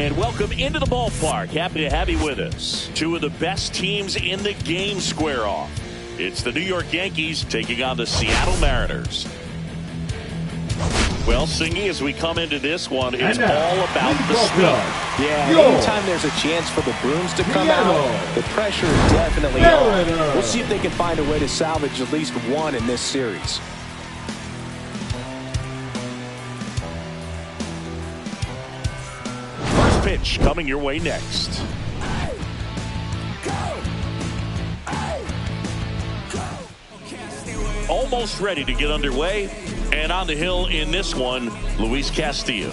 And welcome into the ballpark. Happy to have you with us. Two of the best teams in the game square off. It's the New York Yankees taking on the Seattle Mariners. Well, Singy, as we come into this one, it's all about the swing. Yeah, anytime there's a chance for the brooms to come out, the pressure is definitely on. We'll see if they can find a way to salvage at least one in this series. First pitch coming your way next. Almost ready to get underway. And on the hill in this one, Luis Castillo.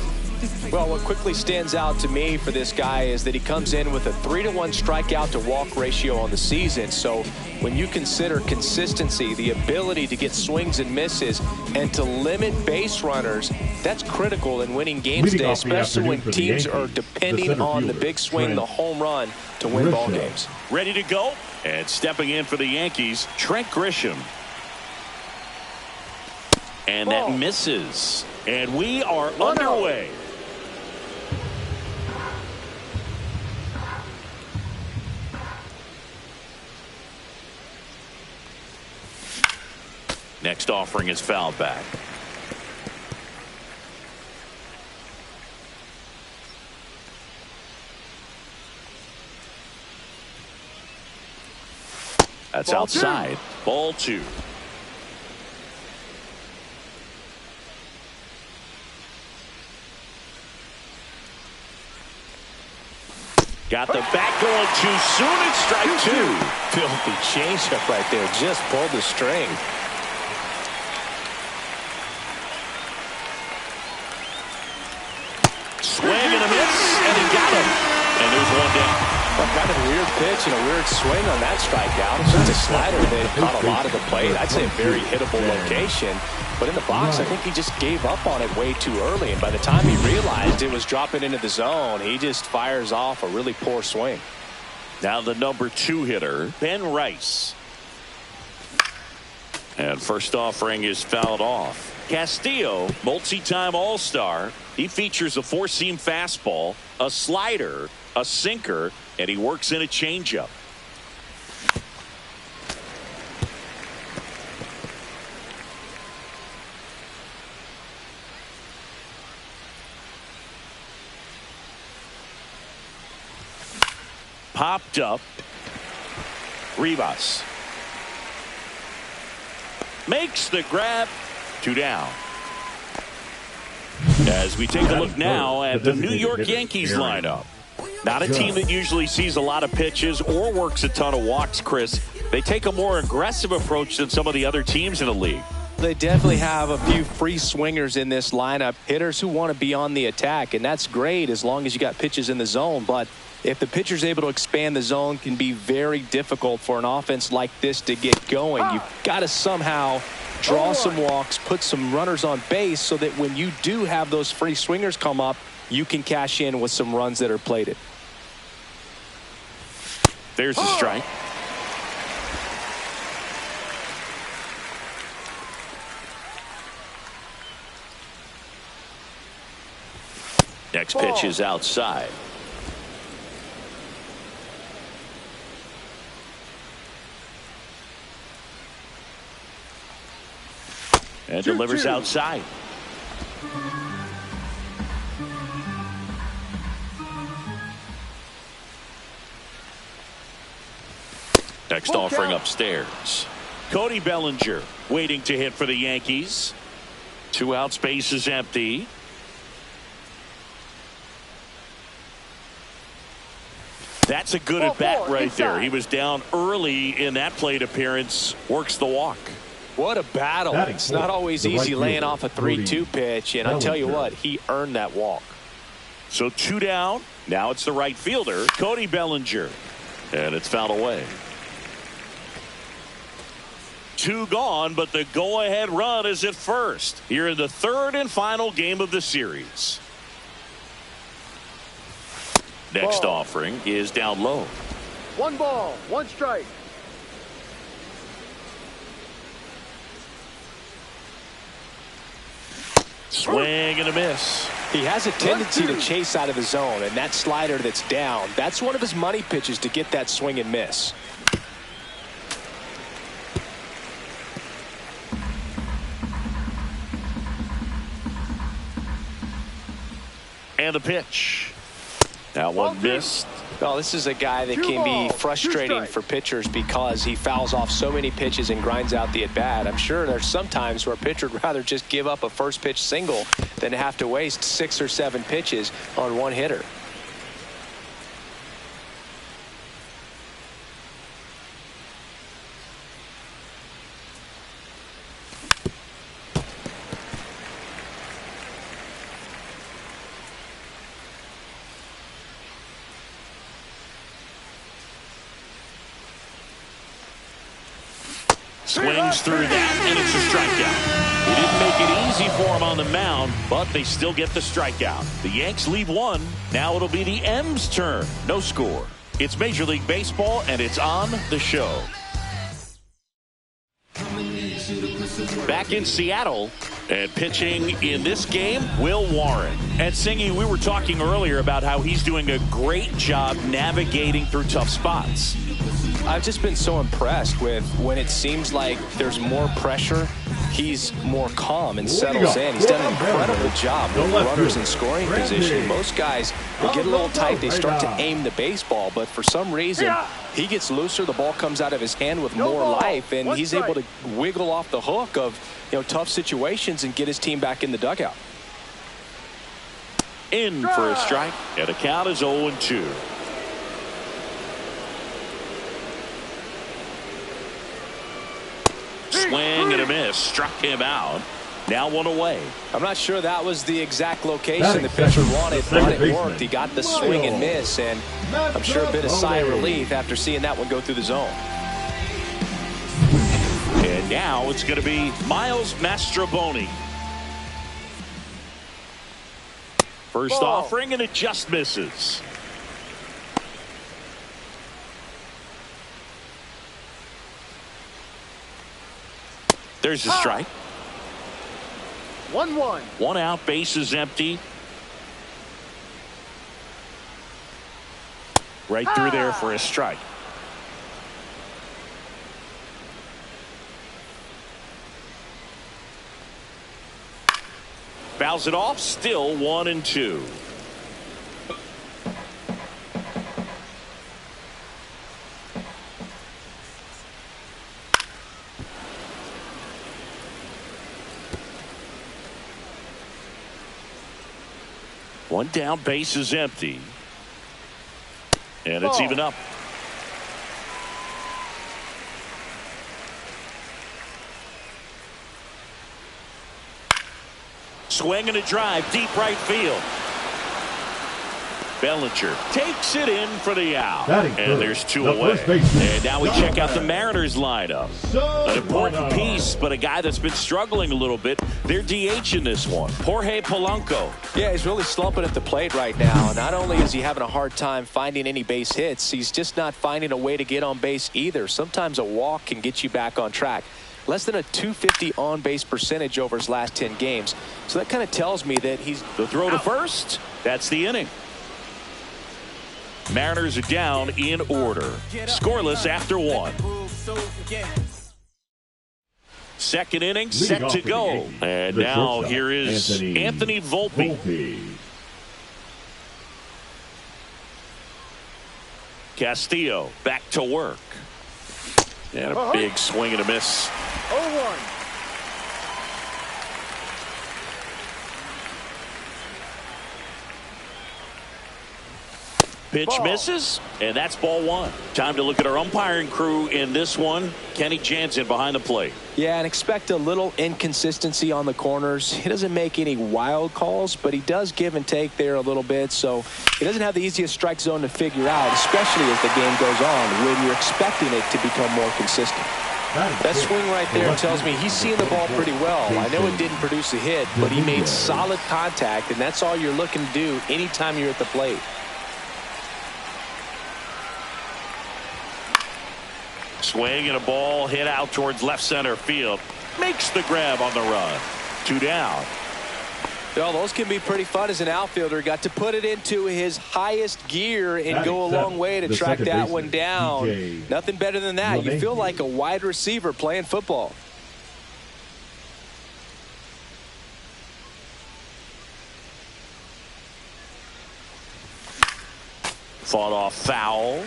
Well, what quickly stands out to me for this guy is that he comes in with a 3-to-1 strikeout to walk ratio on the season. So when you consider consistency, the ability to get swings and misses, and to limit base runners, that's critical in winning games today, especially when teams are depending on the big swing, the home run, to win ball games. Ready to go? And stepping in for the Yankees, Trent Grisham. And that misses. And we are underway. Next offering is fouled back. That's outside. Ball 2. Got the back going too soon. It's strike 2. Filthy changeup right there. Just pulled the string. Swing and a miss, and he got him. And there's one down. Well, kind of a weird pitch and a weird swing on that strikeout. It's just a slider that caught a lot of the plate. I'd say a very hittable location. But in the box, I think he just gave up on it way too early. And by the time he realized it was dropping into the zone, he just fires off a really poor swing. Now the number 2 hitter, Ben Rice. And first offering is fouled off. Castillo, multi-time All-Star. He features a 4-seam fastball, a slider, a sinker, and he works in a changeup. Popped up. Rivas makes the grab. 2 down. As we take a look now at the New York Yankees lineup. Not a team that usually sees a lot of pitches or works a ton of walks, Chris. They take a more aggressive approach than some of the other teams in the league. They definitely have a few free swingers in this lineup. Hitters who want to be on the attack, and that's great as long as you got pitches in the zone. But if the pitcher's able to expand the zone, can be very difficult for an offense like this to get going. You've got to somehow draw some walks, put some runners on base so that when you do have those free swingers come up, you can cash in with some runs that are plated. There's a strike. Next pitch is outside. And delivers outside. Next offering upstairs. Cody Bellinger waiting to hit for the Yankees. 2 outs, base is empty. That's a good at bat right there. He was down early in that plate appearance. Works the walk. What a battle. It's not always easy laying off a 3-2 pitch, and I'll tell you what, he earned that walk. So 2 down. Now it's the right fielder, Cody Bellinger. And it's fouled away. 2 gone, but the go-ahead run is at first here in the 3rd and final game of the series. Next offering is down low. 1 ball, 1 strike. Swing and a miss. He has a tendency to chase out of the zone, and that slider that's down, that's one of his money pitches to get that swing and miss. And the pitch. That one missed. Well, this is a guy that can be frustrating for pitchers because he fouls off so many pitches and grinds out the at-bat. I'm sure there's some times where a pitcher would rather just give up a first pitch single than have to waste 6 or 7 pitches on one hitter. Swings through that, and it's a strikeout. They didn't make it easy for him on the mound, but they still get the strikeout. The Yanks lead 1. Now it'll be the M's turn. No score. It's Major League Baseball, and it's on the show. Back in Seattle, and pitching in this game, Will Warren. And Singy, we were talking earlier about how he's doing a great job navigating through tough spots. I've just been so impressed with when it seems like there's more pressure, he's more calm and settles in. He's done an incredible job with runners in scoring position. Most guys, they get a little tight, they start to aim the baseball, but for some reason, he gets looser, the ball comes out of his hand with more life, and he's able to wiggle off the hook of tough situations and get his team back in the dugout. In for a strike, and the count is 0-2. Swing and a miss. Struck him out. Now 1 away. I'm not sure that was the exact location the pitcher wanted, but it worked. He got the swing and miss, and I'm sure a bit of sigh of relief after seeing that one go through the zone. And now it's going to be Miles Mastrobuoni. First offering, and it just misses. There's a strike. 1-1. 1 out, base is empty. Right through there for a strike. Fouls it off, still 1-2. One down, base is empty. And it's even up. Swing and a drive, deep right field. Bellinger takes it in for the out. And there's 2 away. And now we check out the Mariners lineup. An important piece, but a guy that's been struggling a little bit. They're DH in this one. Jorge Polanco. Yeah, he's really slumping at the plate right now. Not only is he having a hard time finding any base hits, he's just not finding a way to get on base either. Sometimes a walk can get you back on track. Less than a .250 on-base percentage over his last 10 games. So that kind of tells me that he's... The throw to first. That's the inning. Mariners are down in order. Scoreless after 1. Second inning set to go. And now here is Anthony Volpe. Castillo back to work. And a big swing and a miss. 0-1. Pitch misses, and that's ball 1. Time to look at our umpiring crew in this one. Kenny Jansen behind the plate. Yeah, and expect a little inconsistency on the corners. He doesn't make any wild calls, but he does give and take there a little bit, so he doesn't have the easiest strike zone to figure out, especially as the game goes on when you're expecting it to become more consistent. That swing right there tells me he's seeing the ball pretty well. I know it didn't produce a hit, but he made solid contact, and that's all you're looking to do anytime you're at the plate. Swing and a ball hit out towards left center field. Makes the grab on the run. 2 down. Well, those can be pretty fun as an outfielder. Got to put it into his highest gear and go a long way to track that one down. Nothing better than that. You feel like a wide receiver playing football. Fought off foul.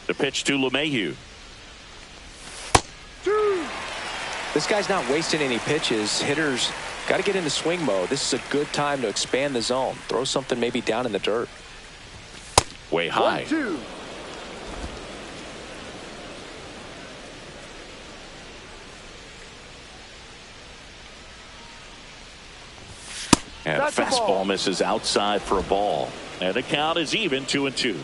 The pitch to LeMahieu. This guy's not wasting any pitches. Hitters got to get into swing mode. This is a good time to expand the zone. Throw something maybe down in the dirt. Way high. 1-2. And a fastball misses outside for a ball. And the count is even 2-2.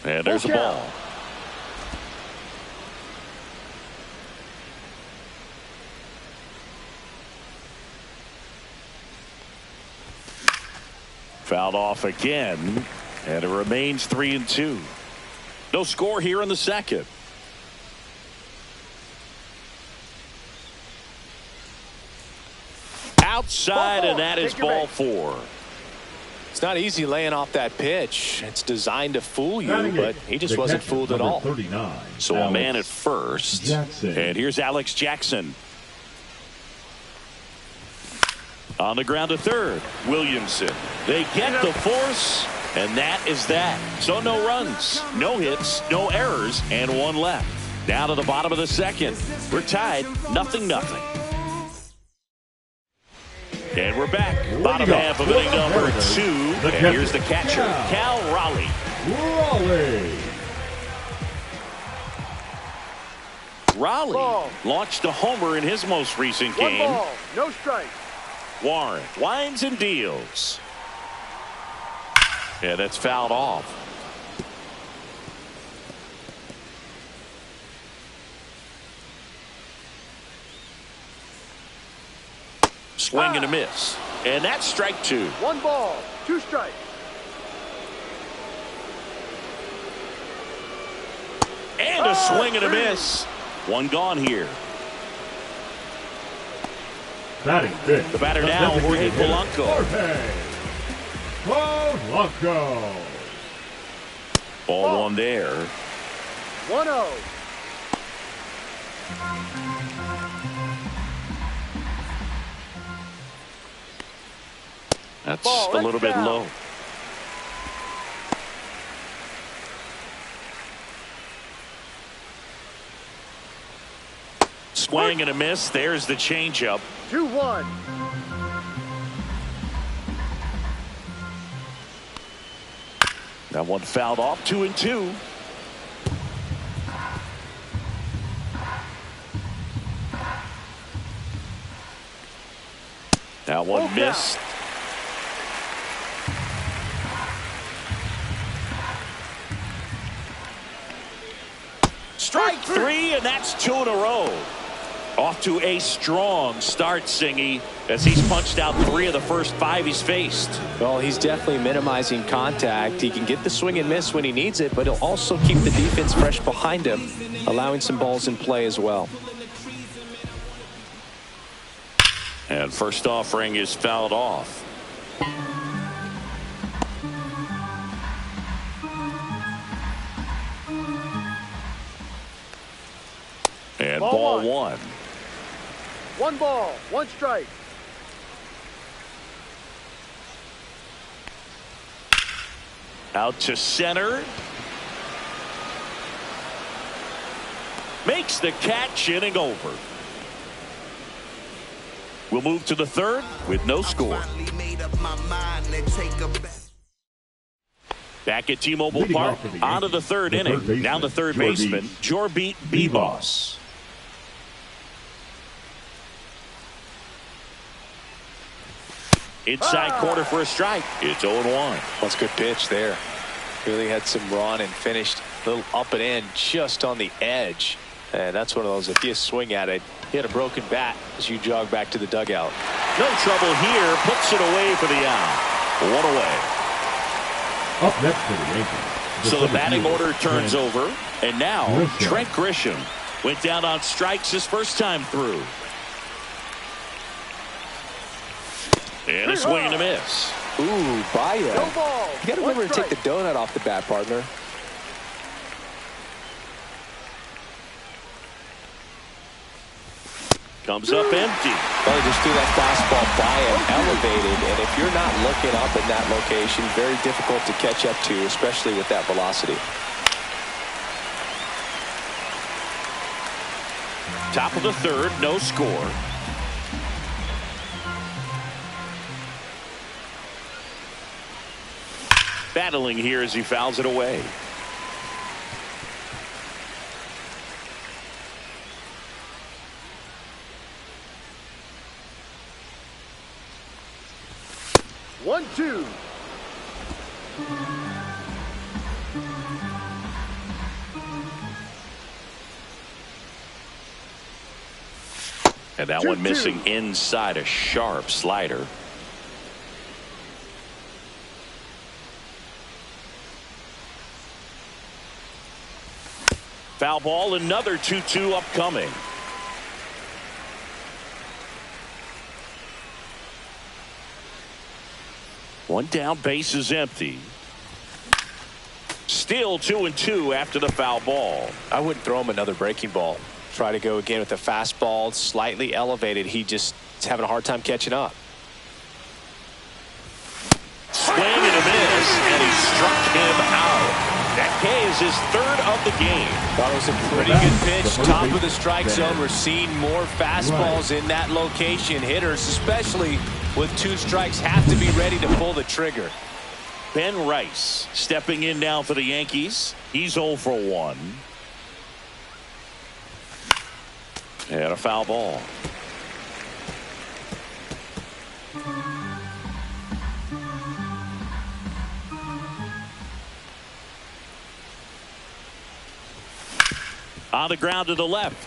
And there's a ball. Fouled off again. And it remains 3-2. No score here in the second. Outside, and that is ball 4. It's not easy laying off that pitch. It's designed to fool you, but he just wasn't fooled at all. So a man at first. And here's Alex Jackson. On the ground to third. Williamson. They get the force, and that is that. So no runs, no hits, no errors, and one left. Down to the bottom of the second. We're tied 0-0. And we're back. Bottom half of inning number 2. And here's the catcher, Cal Raleigh. Raleigh launched a homer in his most recent game. 1 ball, no strike. Warren winds and deals. Yeah, that's fouled off. Swing and a miss. And that's strike 2. 1 ball, 2 strikes. And a swing and a miss. One gone here. The batter now, Jorge Polanco. Ball 1 there. 1-0. That's a little bit low. Swing and a miss. There's the changeup. 2-1. That one fouled off. 2-2. That one missed. Strike 3, and that's 2 in a row. Off to a strong start, Singy, as he's punched out 3 of the first 5 he's faced. Well, he's definitely minimizing contact. He can get the swing and miss when he needs it, but he'll also keep the defense fresh behind him, allowing some balls in play as well. And first offering is fouled off. And ball 1. 1 ball, 1 strike. Out to center. Makes the catch, inning over. We'll move to the third with no score. Back at T-Mobile Park, on to the third inning. Down the third baseman, Jorbeat Bebos. Inside corner for a strike. It's 0-1. That's a good pitch there. Really had some run and finished a little up and in just on the edge. And that's one of those, if you swing at it, hit a broken bat as you jog back to the dugout. No trouble here. Puts it away for the out. One away. Up next for the Yankees. So the batting order turns over. And now Trent Grisham went down on strikes his first time through. And a swing and a miss. Ooh, Baya. No ball. You got to remember to take the donut off the bat, partner. Comes up empty. Well, he just threw that fastball by and elevated, and if you're not looking up in that location, very difficult to catch up to, especially with that velocity. Top of the third, no score. Battling here as he fouls it away. One, two. And that one missing inside, a sharp slider. Foul ball, another 2-2 upcoming. One down, base is empty. Still 2-2 after the foul ball. I wouldn't throw him another breaking ball. Try to go again with the fastball, slightly elevated. He just is having a hard time catching up. Swing and a miss, and he struck him out. That K is his third of the game. Thought it was a pretty good pitch. Top of the strike zone. We're seeing more fastballs in that location. Hitters, especially with 2 strikes, have to be ready to pull the trigger. Ben Rice stepping in now for the Yankees. He's 0 for 1. And a foul ball. On the ground to the left.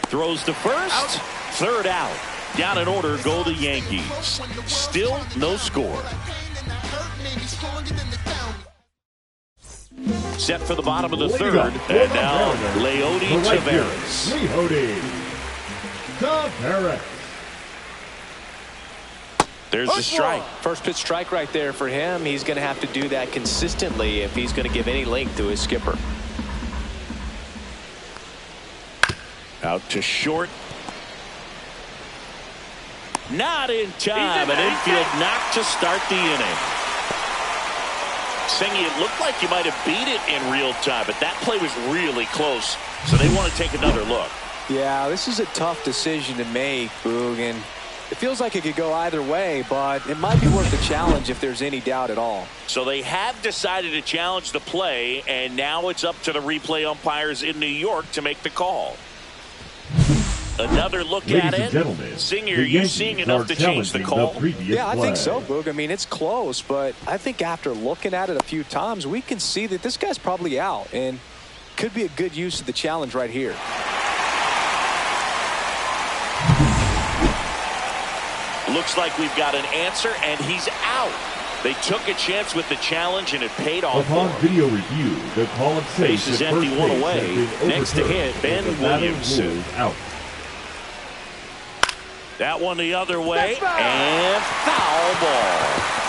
Throws to first. Out. Third out. Down in order go the Yankees. Still no score. Set for the bottom of the third. And now Leody Taveras. Leody Taveras. There's the strike. First pitch strike right there for him. He's going to have to do that consistently if he's going to give any length to his skipper. Out to short. Not in time. An infield knock to start the inning. Singy, it looked like you might have beat it in real time, but that play was really close, so they want to take another look. Yeah, this is a tough decision to make, Boog, and it feels like it could go either way, but it might be worth the challenge if there's any doubt at all. So they have decided to challenge the play, and now it's up to the replay umpires in New York to make the call. Another look Ladies at and it. gentlemen, Singer, the are you Yankees seeing are enough to change the challenging call? previous Yeah, I think play. so, Boog. I mean, it's close, but I think after looking at it a few times, we can see that this guy's probably out, and could be a good use of the challenge right here. Looks like we've got an answer, and he's out. They took a chance with the challenge, and it paid off. Upon video review, the call of Base is empty, one away. Next to hit, Ben Ben Williamson. Out. That one the other way, and foul ball.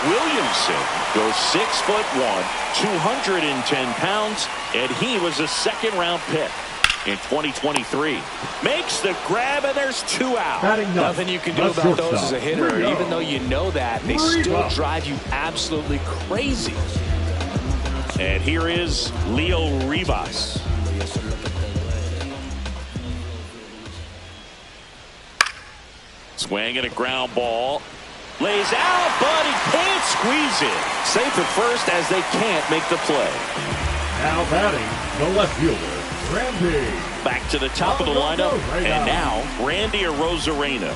Williamson goes 6'1", 210 pounds, and he was a second-round pick in 2023. Makes the grab, and there's 2 out. Nothing you can do about those as a hitter. Even though you know that, they still drive you absolutely crazy. And here is Leo Rivas. Swing and a ground ball. Lays out, but he can't squeeze it. Safe at first as they can't make the play. Now batting, the left fielder, Randy. Back to the top of the lineup, and now Randy Arozarena.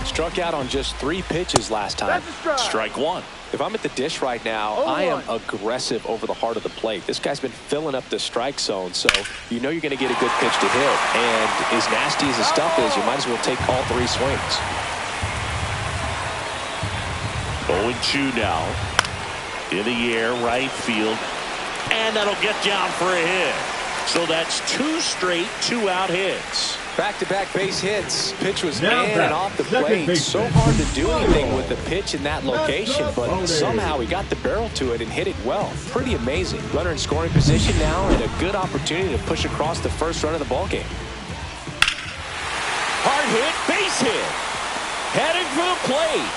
Struck out on just 3 pitches last time. Strike 1. If I'm at the dish right now, I am aggressive over the heart of the plate. This guy's been filling up the strike zone, so you know you're going to get a good pitch to hit. And as nasty as his stuff is, you might as well take all 3 swings. 0-2 now. In the air, right field. And that'll get down for a hit. So that's 2 straight 2-out hits. Back-to-back base hits. Pitch was in and off the plate. So hard to do anything with the pitch in that location, but somehow he got the barrel to it and hit it well. Pretty amazing. Runner in scoring position now and a good opportunity to push across the first run of the ballgame. Hard hit, base hit. Heading for the plate.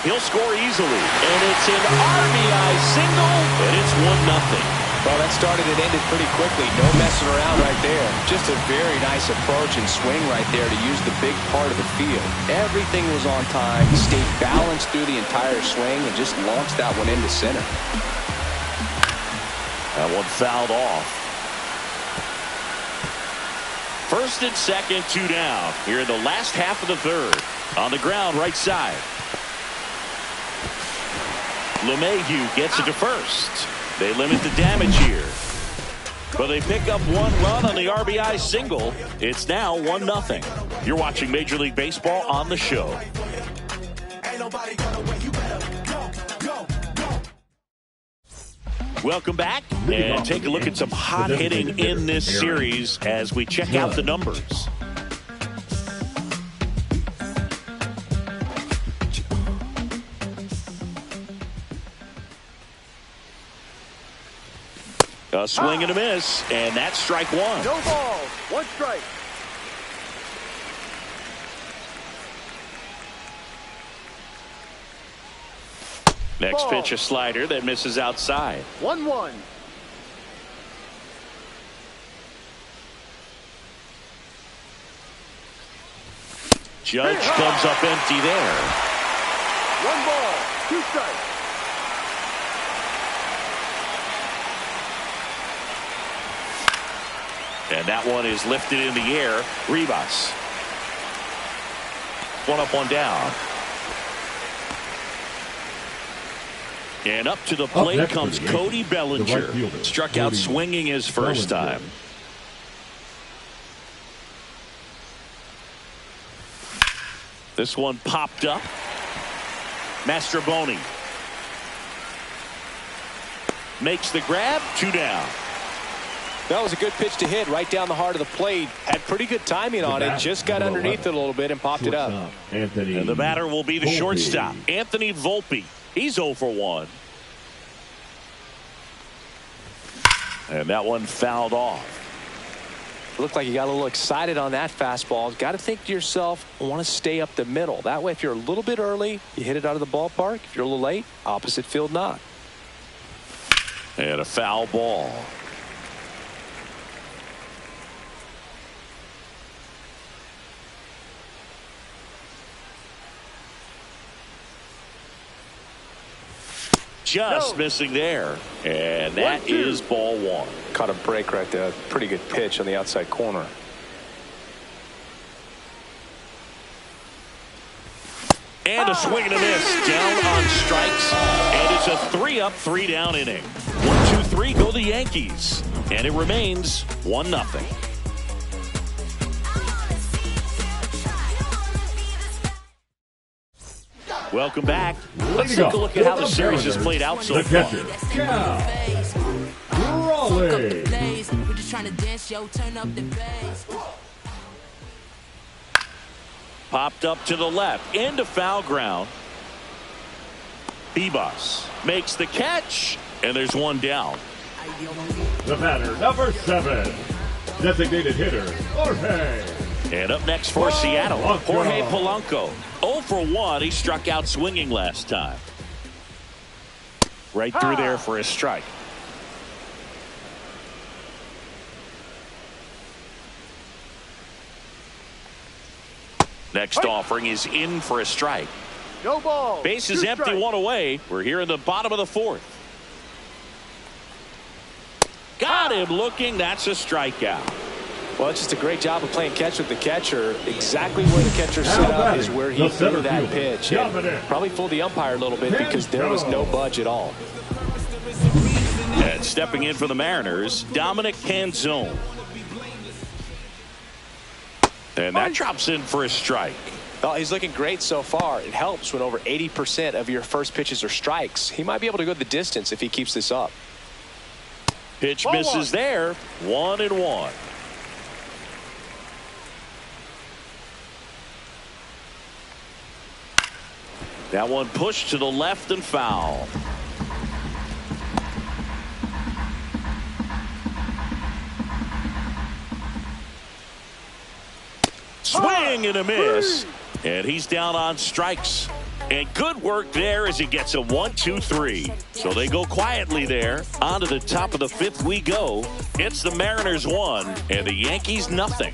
He'll score easily. And it's an RBI single, and it's 1-0. Well, that started and ended pretty quickly. No messing around right there. Just a very nice approach and swing right there to use the big part of the field. Everything was on time. He stayed balanced through the entire swing and just launched that one into center. That one fouled off. First and second, 2 down. Here in the last half of the third. On the ground, right side. LeMahieu gets it to first. They limit the damage here. But they pick up 1 run on the RBI single. It's now 1-0. You're watching Major League Baseball on the show. Welcome back, and take a look at some hot hitting in this series as we check out the numbers. A swing and a miss, and that's strike 1. No ball, 1 strike. Next Ball. pitch, a slider that misses outside. 1-1. Judge comes up empty there. 1 ball, 2 strikes. And that one is lifted in the air. Rivas. 1 up, 1 down. And up to the plate comes Cody Bellinger. Struck out swinging his first time. This one popped up. Mastroboni makes the grab. 2 down. That was a good pitch to hit right down the heart of the plate. Had pretty good timing on it. Just got underneath it a little bit and popped it up. And the batter will be the shortstop, Anthony Volpe. He's 0 for 1. And that one fouled off. Looked like you got a little excited on that fastball. Got to think to yourself, I want to stay up the middle. That way, if you're a little bit early, you hit it out of the ballpark. If you're a little late, opposite field knock. And a foul ball. Just missing there. And that is ball 1. Caught a break right there. Pretty good pitch on the outside corner. And a swing and a miss. Down on strikes. And it's a 3-up, 3-down inning. 1, 2, 3 go the Yankees. And it remains 1-0. Welcome back. Let's take a look at how the series has played out so far. Popped up to the left into foul ground. Bebas makes the catch, and there's 1 down. The batter, number 7, designated hitter, Jorge. And up next for Seattle, Jorge Polanco. 0 for 1. He struck out swinging last time. Right through there for a strike. Next offering is in for a strike. No ball. Base is empty, 1 away. We're here in the bottom of the 4th. Got him looking. That's a strikeout. Well, it's just a great job of playing catch with the catcher. Exactly where the catcher set up is where he threw that pitch. And probably fooled the umpire a little bit because there was no budge at all. And stepping in for the Mariners, Dominic Canzone. And that drops in for a strike. Well, he's looking great so far. It helps when over 80% of your first pitches are strikes. He might be able to go the distance if he keeps this up. Pitch misses there. 1-1. That one pushed to the left and foul. Swing and a miss. And he's down on strikes. And good work there as he gets a 1-2-3. So they go quietly there. On to the top of the fifth we go. It's the Mariners 1 and the Yankees nothing.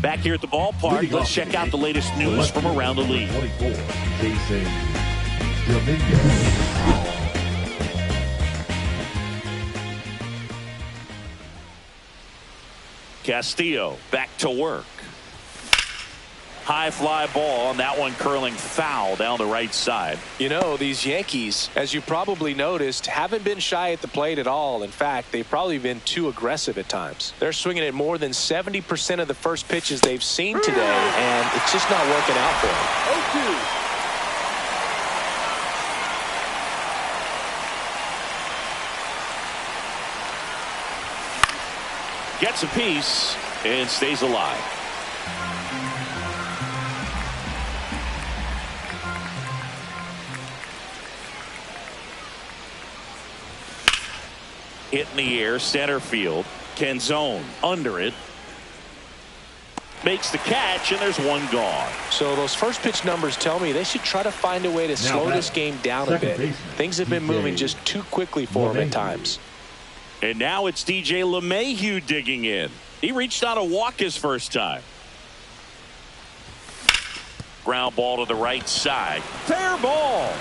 Back here at the ballpark, let's check out the latest news from around the league. Castillo back to work. High fly ball, and that one curling foul down the right side. You know, these Yankees, as you probably noticed, haven't been shy at the plate at all. In fact, they've probably been too aggressive at times. They're swinging at more than 70% of the first pitches they've seen today, and it's just not working out for them. 0-2. Gets a piece and stays alive. Hit in the air, center field. Canzone under it. Makes the catch, and there's one gone. So those first pitch numbers tell me they should try to find a way to slow this game down a bit. Things have been moving just too quickly for him at times. And now it's DJ LeMahieu digging in. He reached on a walk his first time. Ground ball to the right side. Fair ball.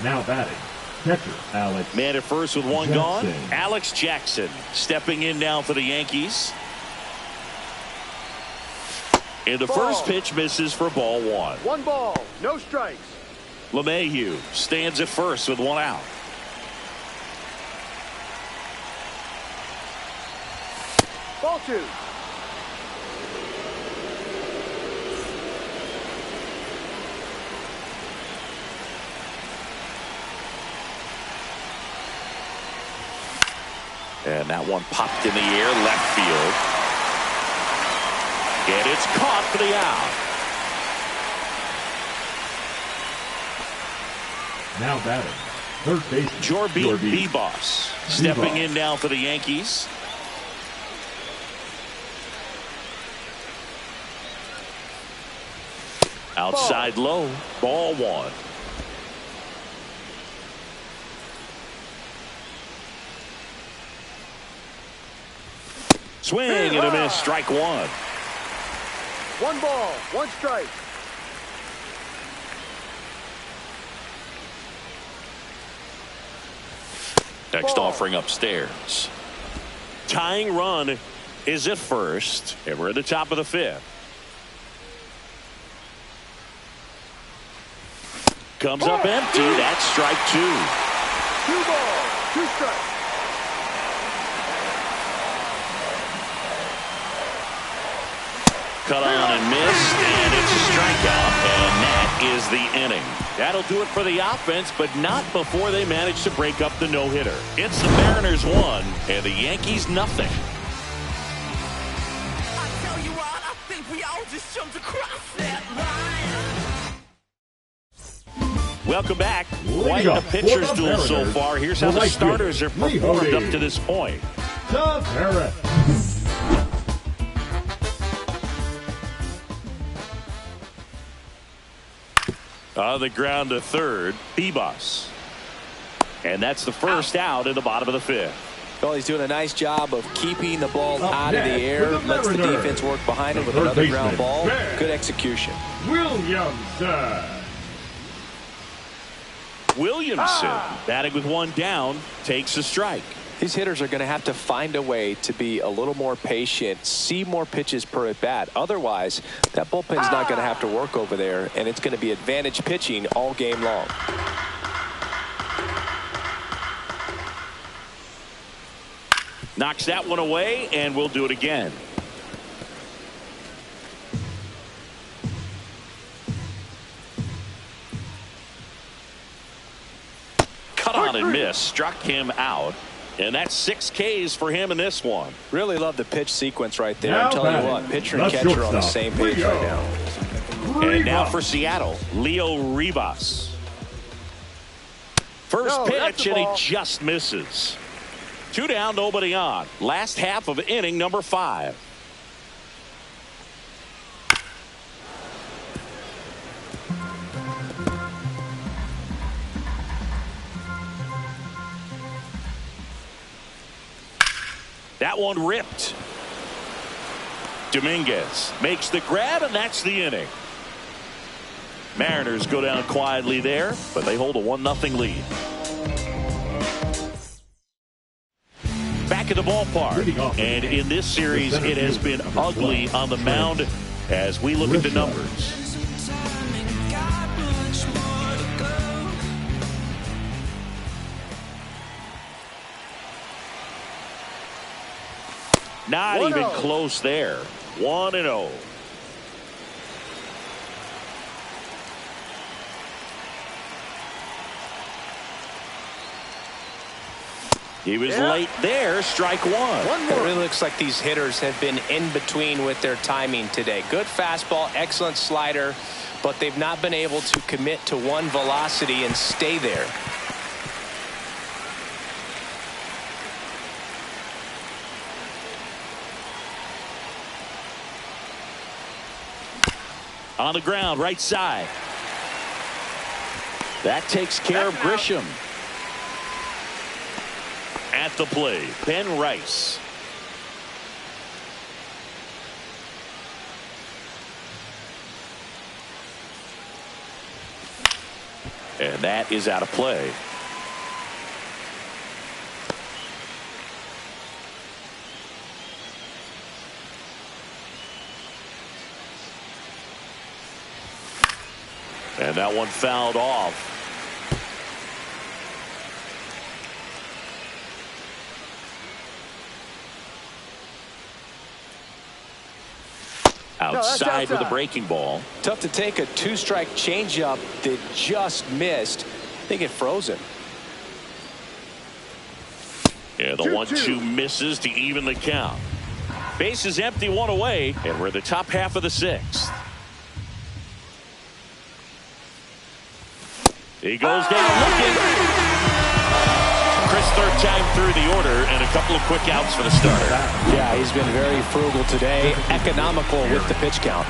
Now batting, catcher Alex. Man at first with one Jackson. gone. Alex Jackson stepping in now for the Yankees. And the first pitch misses for ball one. 1 ball, no strikes. LeMahieu stands at first with one out. Ball 2. And that one popped in the air, left field. And it's caught for the out. Now batting, third baseman Jorby Bebos stepping in now for the Yankees. Outside low, ball one. Swing and a miss, strike one. 1 ball, 1 strike. Next offering upstairs. Tying run is at first, and we're at the top of the fifth. Comes up empty. That's strike 2. 2 balls, 2 strikes. Cut on and missed, and it's a strikeout, and that is the inning. That'll do it for the offense, but not before they manage to break up the no-hitter. It's the Mariners 1 and the Yankees nothing. I tell you what, I think we all just jumped across that line. Welcome back. Quite a pitcher's duel so far. Here's how the starters have performed up to this point. Tavares. On the ground to third, Bebos. And that's the first out in the bottom of the fifth. Well, he's doing a nice job of keeping the ball out of the air. Lets the defense work behind him with another ground ball. Good execution. Williamson, batting with one down, takes a strike. These hitters are going to have to find a way to be a little more patient, see more pitches per at bat. Otherwise, that bullpen's not going to have to work over there, and it's going to be advantage pitching all game long. Knocks that one away, and we'll do it again. Cut on and miss. Struck him out. And that's 6 Ks for him in this one. Really love the pitch sequence right there. Now I'm telling you batting, what, pitcher the and catcher are on the shortstop, same page Leo. right now. And now for Seattle, Leo Rivas. First No, that's pitch, the and he ball. just misses. 2 down, nobody on. Last half of inning number 5. That one ripped. Dominguez makes the grab, and that's the inning. Mariners go down quietly there, but they hold a 1-0 lead. Back at the ballpark, and in this series, it has been ugly on the mound as we look at the numbers. Not 1-0. even close there. 1-0. He was late there. Strike one. It really looks like these hitters have been in between with their timing today. Good fastball, excellent slider, but they've not been able to commit to one velocity and stay there. On the ground, right side. That takes care of Grisham. At the plate, Ben Rice. And that is out of play. And that one fouled off. Outside with a breaking ball. Tough to take a 2-strike changeup that just missed. I think it froze him. Yeah, the 1-2 misses to even the count. Base is empty, 1 away, and we're in the top half of the 6th. He goes down looking. Chris, third time through the order, and a couple of quick outs for the starter. Yeah, he's been very frugal today, economical with the pitch count.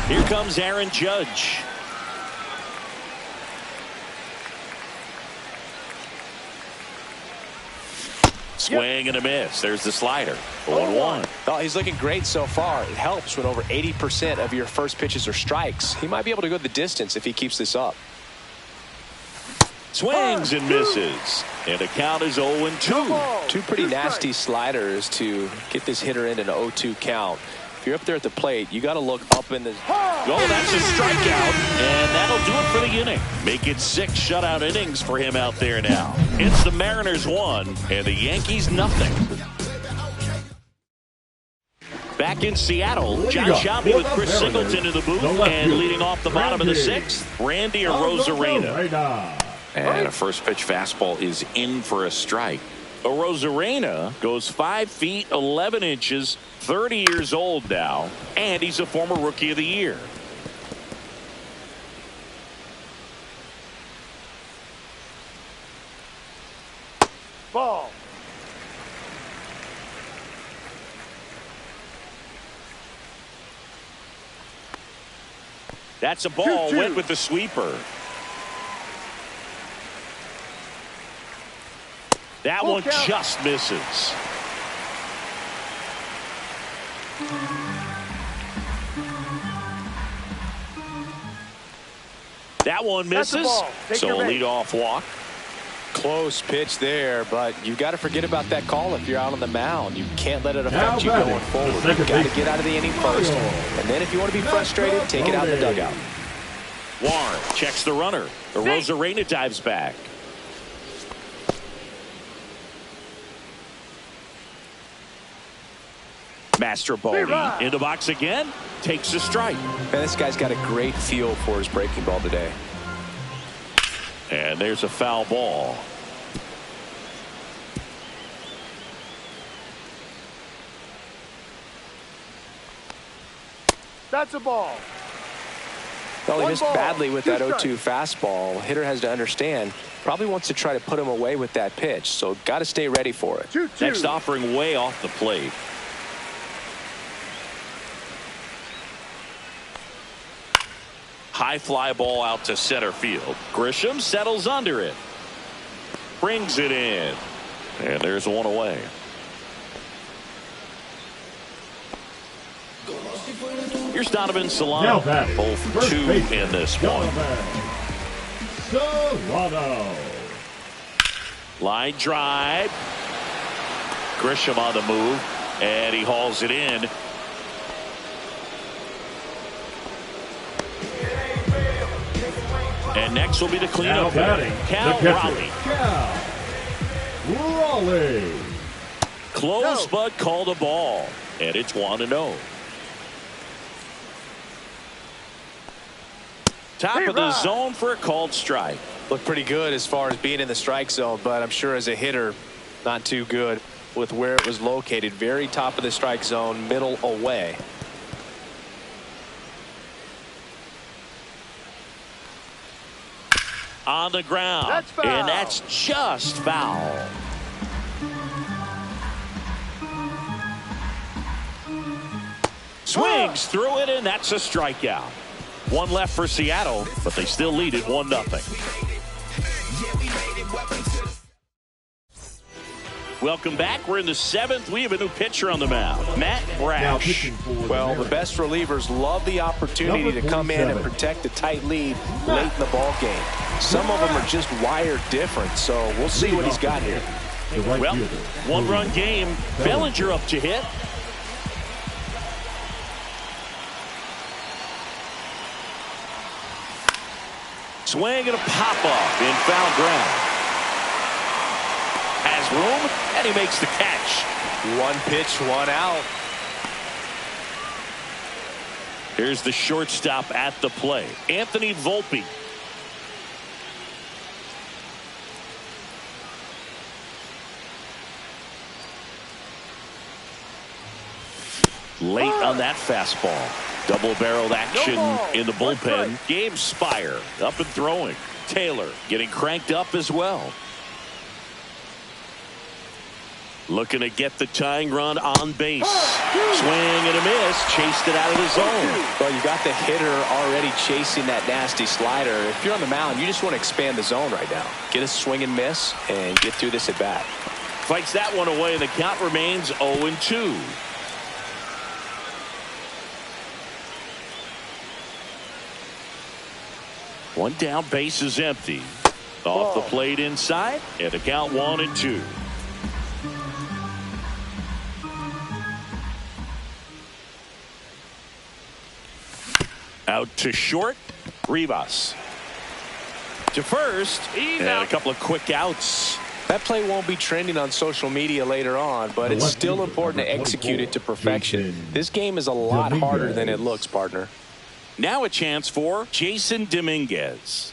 Here comes Aaron Judge. Swing and a miss. There's the slider. 0-1. Oh, he's looking great so far. It helps when over 80% of your first pitches are strikes. He might be able to go the distance if he keeps this up. Swings and misses. And the count is 0-2. Two pretty nasty sliders to get this hitter in an 0-2 count. If you're up there at the plate, you got to look up in the. Oh, that's a strikeout. And that'll do it for the inning. Make it 6 shutout innings for him out there now. It's the Mariners 1 and the Yankees nothing. Back in Seattle, John Sciambi with Chris Singleton in the booth, and leading off the bottom of the 6th, Randy Arozarena. And a first pitch fastball is in for a strike. Arozarena goes 5 feet 11 inches, 30 years old now, and he's a former Rookie of the Year. Ball. That's a ball. 2-2. Went with the sweeper. That one just misses. That one misses. So a leadoff walk. Close pitch there, but you got to forget about that call if you're out on the mound. You can't let it affect you going forward. You got to get out of the inning first, and then if you want to be frustrated, take it out in the dugout. Warren checks the runner. Arozarena dives back. Mastroboni in the box again. Takes a strike. Man, this guy's got a great feel for his breaking ball today. And there's a foul ball. That's a ball. Well, he missed ball, badly with that 0-2 strikes. fastball. Hitter has to understand, probably wants to try to put him away with that pitch, so got to stay ready for it. 2-2. Next offering way off the plate. High fly ball out to center field. Grisham settles under it. Brings it in. And there's one away. Here's Donovan Solano. 0-2 in this one. Solano. Line drive. Grisham on the move. And he hauls it in. And next will be the cleanup hitter, Cal Raleigh. Raleigh. Close, but called a ball. And it's 1-0. Top of the zone for a called strike. Looked pretty good as far as being in the strike zone, but I'm sure as a hitter, not too good with where it was located. Very top of the strike zone, middle away. On the ground. That's foul. And that's just foul. Swings through it, and that's a strikeout. One left for Seattle, but they still lead it 1-0. Welcome back. We're in the 7th. We have a new pitcher on the mound, Matt Brash. Well, the best relievers love the opportunity to come in and protect a tight lead late in the ball game. Some of them are just wired different, so we'll see what he's got here. Well, one-run game. Bellinger up to hit. Swing and a pop-up in foul ground. Has room, and he makes the catch. One pitch, one out. Here's the shortstop at the plate, Anthony Volpe. Late on that fastball. Double-barreled action in the bullpen. Gabe Spire up and throwing. Taylor getting cranked up as well. Looking to get the tying run on base. Swing and a miss. Chased it out of the zone. Well, you got the hitter already chasing that nasty slider. If you're on the mound, you just want to expand the zone right now. Get a swing and miss and get through this at bat. Fights that one away, and the count remains 0-2. One down, base is empty. Off the plate inside, and the count 1-2. Out to short, Rivas. To first, and a couple of quick outs. That play won't be trending on social media later on, but it's still important to execute it to perfection. This game is a lot harder than it looks, partner. Now a chance for Jason Dominguez.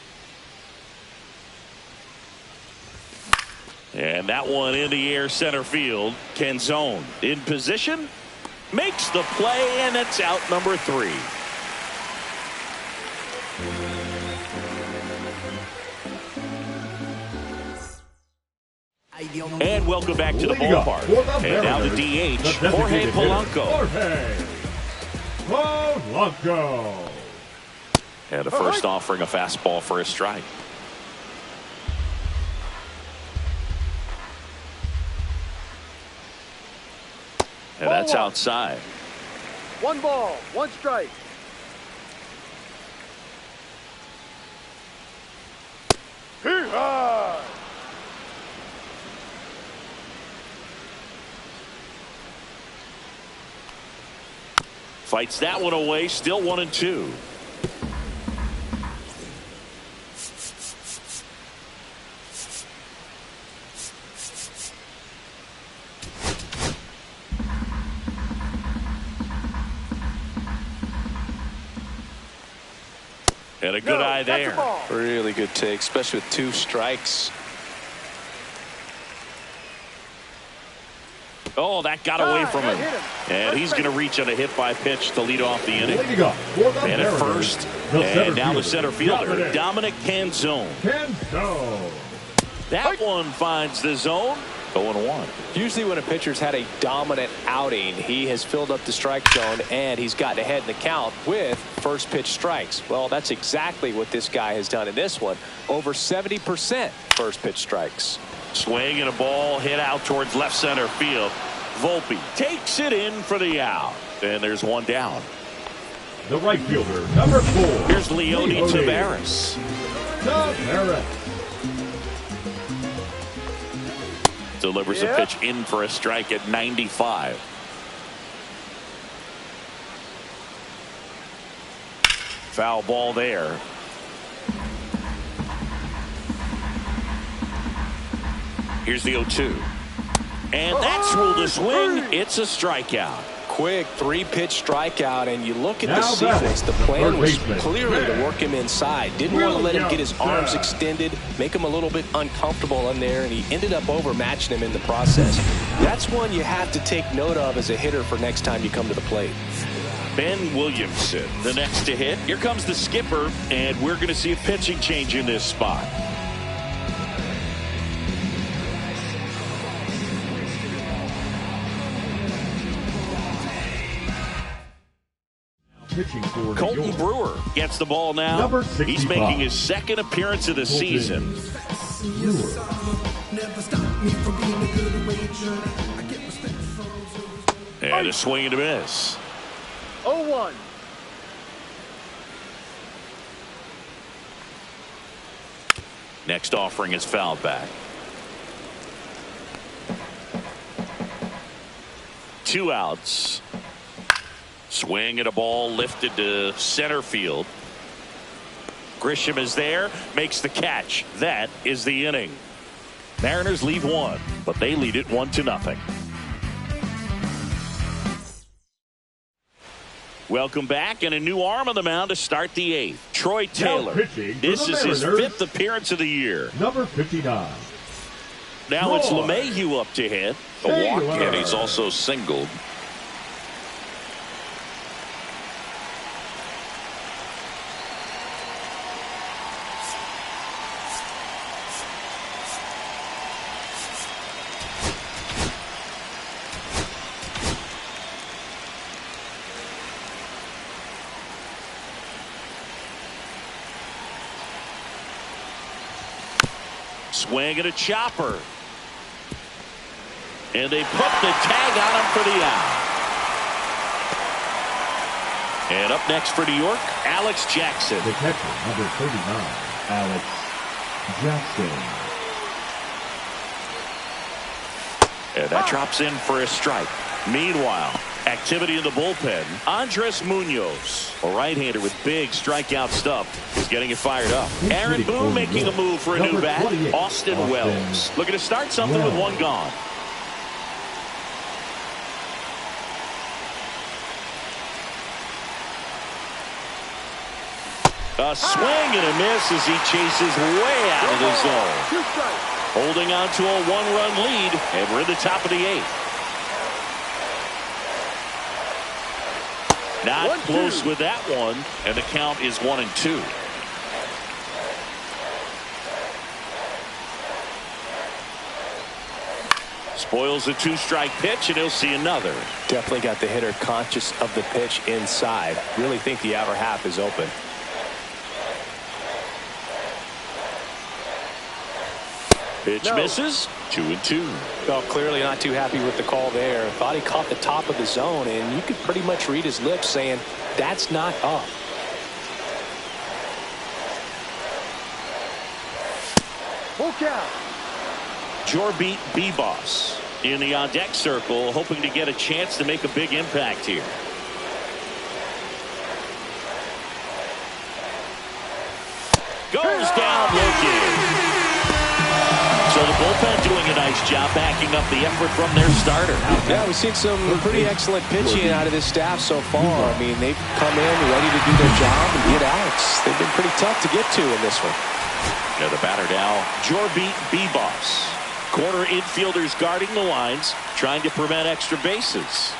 And that one in the air center field. Canzone in position. Makes the play, and it's out number 3. And welcome back to the ballpark. And now the DH, Jorge Polanco. And the first offering a fastball for a strike. And that's outside. 1 ball, 1 strike. Hee-haw! Fights that one away, still 1-2. And a good eye that's a there. ball. Really good take, especially with 2 strikes. Oh, that got away from him. Hit him. And he's going to reach on a hit by pitch to lead off the inning. Leading up for the And at Mariners, first, the and now the center center fielder, Dominic Canzone. Canzone. That one finds the zone. 0-1. Usually when a pitcher's had a dominant outing, he has filled up the strike zone and he's gotten ahead in the count with first pitch strikes. Well, that's exactly what this guy has done in this one. Over 70% first pitch strikes. Swing and a ball hit out towards left center field. Volpe takes it in for the out. And there's one down. The right fielder, number 4. Here's Leone Taveras. Taveras. Delivers a pitch in for a strike at 95. Foul ball there. Here's the 0-2. And that's ruled a swing. It's a strikeout. Quick 3-pitch strikeout, and you look at Now the sequence. The batting, plan third was baseman. clearly to work him inside. Didn't want to let him get his arms extended, make him a little bit uncomfortable in there, and he ended up overmatching him in the process. That's one you have to take note of as a hitter for next time you come to the plate. Ben Williamson, the next to hit. Here comes the skipper, and we're going to see a pitching change in this spot. Pitching for New Colton York. Brewer gets the ball now. Number He's 65. making his second appearance of the season. And a swing and a miss. 0-1. Next offering is fouled back. 2 outs. Swing and a ball lifted to center field. Grisham is there, makes the catch. That is the inning. Mariners lead 1, but they lead it 1-0. Welcome back, and a new arm on the mound to start the 8th. Troy Taylor. This is his 5th appearance of the year. Number 59. Now it's LeMahieu up to hit. A walk, and he's also singled. Swing and a chopper. And they put the tag on him for the out. And up next for New York, Alex Jackson. The catcher, number 39, Alex Jackson. And that drops in for a strike. Meanwhile, activity in the bullpen. Andres Munoz, a right-hander with big strikeout stuff, is getting it fired up. Aaron Boone making a move for a new bat. Austin Wells looking to start something with 1 gone. A swing and a miss as he chases way out of the zone. 2 strikes. Holding on to a 1-run lead, and we're in the top of the 8th. Not close with that one, and the count is 1-2. Spoils a 2-strike pitch, and he'll see another. Definitely got the hitter conscious of the pitch inside. Really think the outer half is open. Pitch misses. 2-2. Well, clearly not too happy with the call there. Thought he caught the top of the zone, and you could pretty much read his lips saying, that's not up. Full count. Jorbit Bibas in the on-deck circle, hoping to get a chance to make a big impact here. Goes down looking. So the bullpen doing a nice job backing up the effort from their starter. Yeah, we've seen some pretty excellent pitching out of this staff so far. I mean, they've come in ready to do their job and get outs. They've been pretty tough to get to in this one. Yeah, the batter now, Jorby Bebos. Corner infielders guarding the lines, trying to prevent extra bases.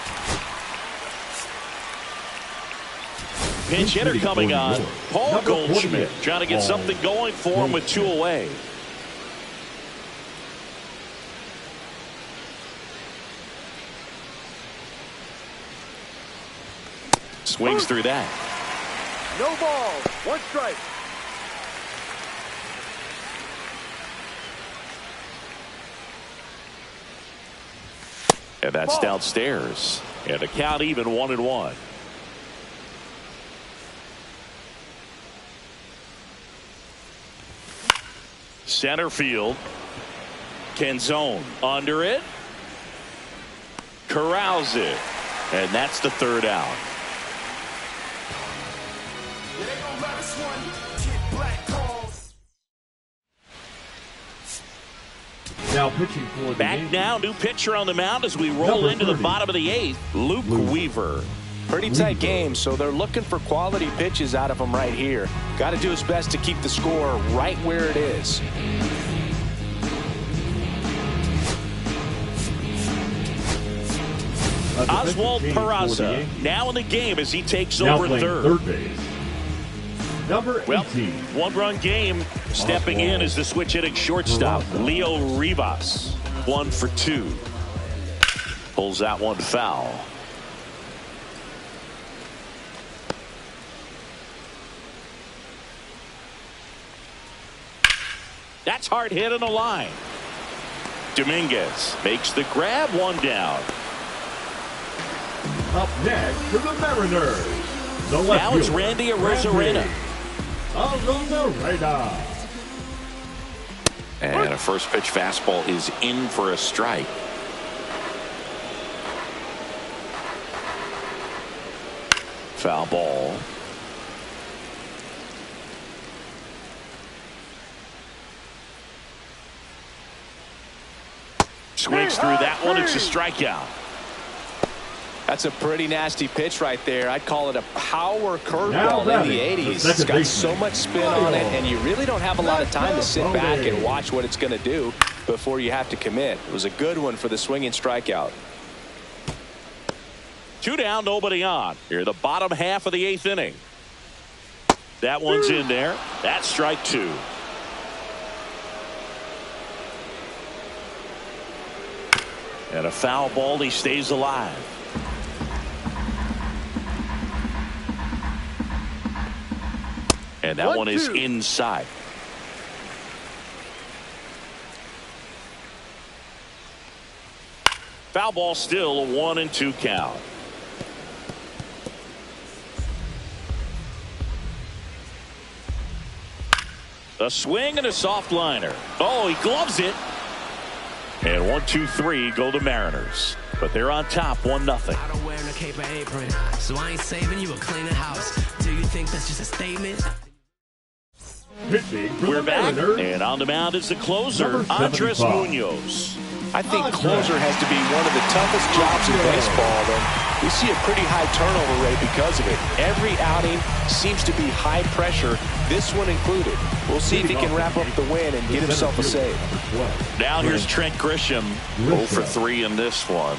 Pinch hitter coming on, Paul Goldschmidt, trying to get something going for him with 2 away. Swings through that. No ball. 1 strike. And that's downstairs. And a count even 1-1. Center field. Canzone under it. Corrals it. And that's the 3rd out. Now pitching for the Back Yankees. now, new pitcher on the mound as we roll into the bottom of the 8th. Luke Weaver. Pretty tight game, so they're looking for quality pitches out of him right here. Got to do his best to keep the score right where it is. Oswald Peraza now in the game as he takes over third base. Number 18. Well, 1-run game. Stepping in is the switch hitting shortstop, Leo Rivas. 1 for 2. Pulls that one foul. That's hard hit on the line. Dominguez makes the grab, 1 down. Up next to the Mariners. The left Now it's fielder, Randy Arozarena. Arozarena. And a first pitch fastball is in for a strike. Foul ball. Swings through that one. It's a strikeout. That's a pretty nasty pitch right there. I'd call it a power curveball in the 80s. It's got so much spin on it, and you really don't have a lot of time to sit back and watch what it's going to do before you have to commit. It was a good one for the swinging strikeout. 2 down, nobody on. Here, the bottom half of the 8th inning. That one's in there. That's strike 2. And a foul ball. He stays alive. And that one is inside. Foul ball, still a 1-2 count. A swing and a soft liner. Oh, he gloves it. And 1, 2, 3 go the Mariners. But they're on top 1-0. I don't wear no cape or apron, so I ain't saving you a cleaner house. Do you think that's just a statement? We're back, and on the mound is the closer, Andres Munoz. I think closer has to be one of the toughest jobs in baseball, and we see a pretty high turnover rate because of it. Every outing seems to be high pressure, this one included. We'll see if he can wrap up the win and get himself a save. Now here's Trent Grisham, 0 for 3 in this one.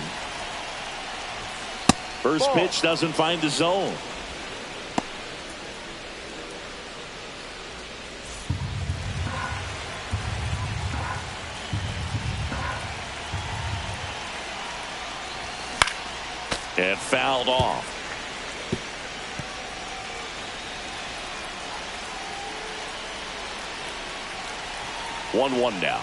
First pitch doesn't find the zone. And fouled off. One now.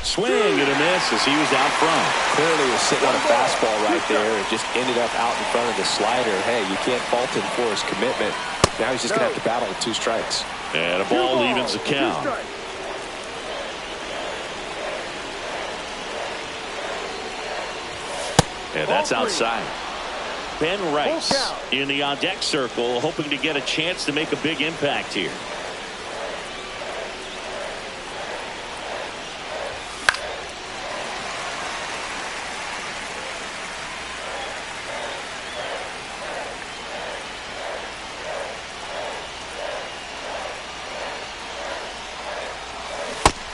Swing and a miss as he was out front. Clearly was sitting on a fastball right there and just ended up out in front of the slider. Hey, you can't fault him for his commitment. Now he's just going to have to battle with 2 strikes. And a ball evens the count. And that's outside. Ben Rice in the on-deck circle, hoping to get a chance to make a big impact here.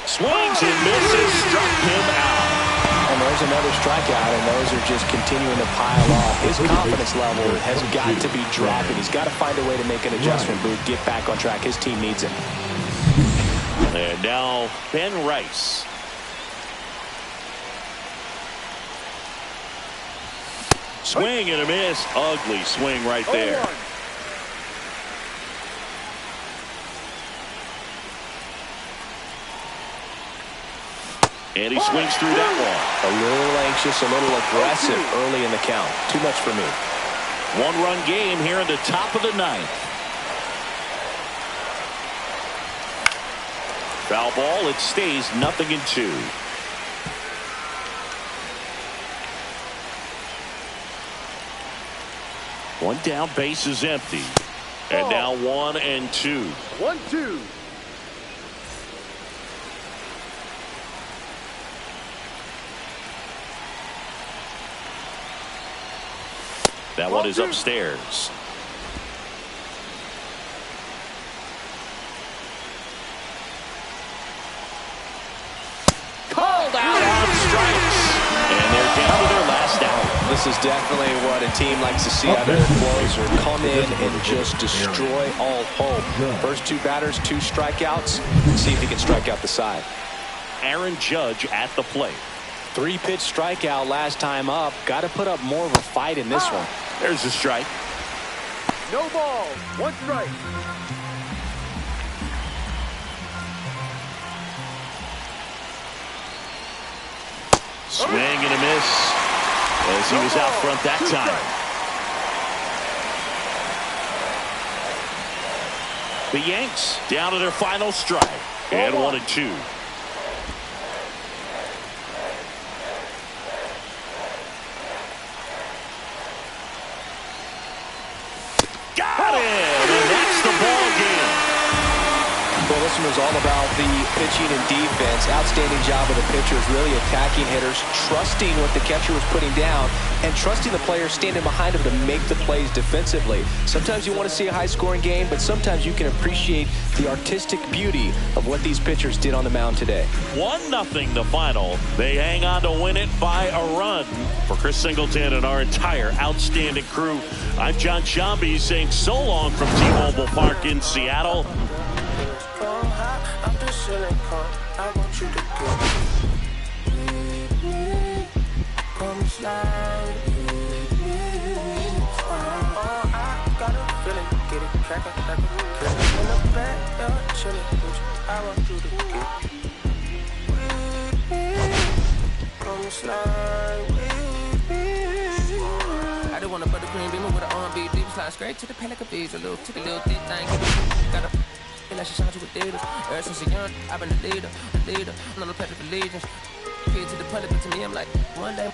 Swings and misses, struck him out. And there's another strikeout, and those are just continuing to pile up. His confidence level has got to be dropping. He's got to find a way to make an adjustment, Boog, get back on track. His team needs it. And now Ben Rice. Swing and a miss. Ugly swing right there. And he swings through that one. A little anxious, a little aggressive early in the count. Too much for me. One-run game here in the top of the ninth. Foul ball. It stays 0-2. One down, base is empty. And now 1-2. 1-2. That one is upstairs. Called out on strikes. And they're down to their last out. This is definitely what a team likes to see out of their closer. Come in and just destroy all hope. First two batters, 2 strikeouts. See if he can strike out the side. Aaron Judge at the plate. 3-pitch strikeout last time up. Got to put up more of a fight in this one. There's a strike. No ball. 1 strike. Swing and a miss as he was out front that time. The Yanks down to their final strike. And 1-2. Got it! And that's the ball game. Well, this one was all about the pitching and defense. Outstanding job of the pitchers, really attacking hitters, trusting what the catcher was putting down, and trusting the players standing behind him to make the plays defensively. Sometimes you want to see a high-scoring game, but sometimes you can appreciate the artistic beauty of what these pitchers did on the mound today. 1-0 the final. They hang on to win it by a run. For Chris Singleton and our entire outstanding crew, I'm John Shambi saying so long from T-Mobile Park in Seattle. I want you to get with me. Come slide with me. Oh, I got a feeling. Get it crackin', crackin'. In the back, you're chillin' with you. I want you to get with me. Come slide with me. I just want a buttercream beamer with an R&B deep slide straight to the pen like a bees. A little tick, a little thick thing. Got a feel like she shot you with data. Ever since a young, I've been a leader. I'm not a pledge of allegiance. Fear to the public, but to me, I'm like, one day.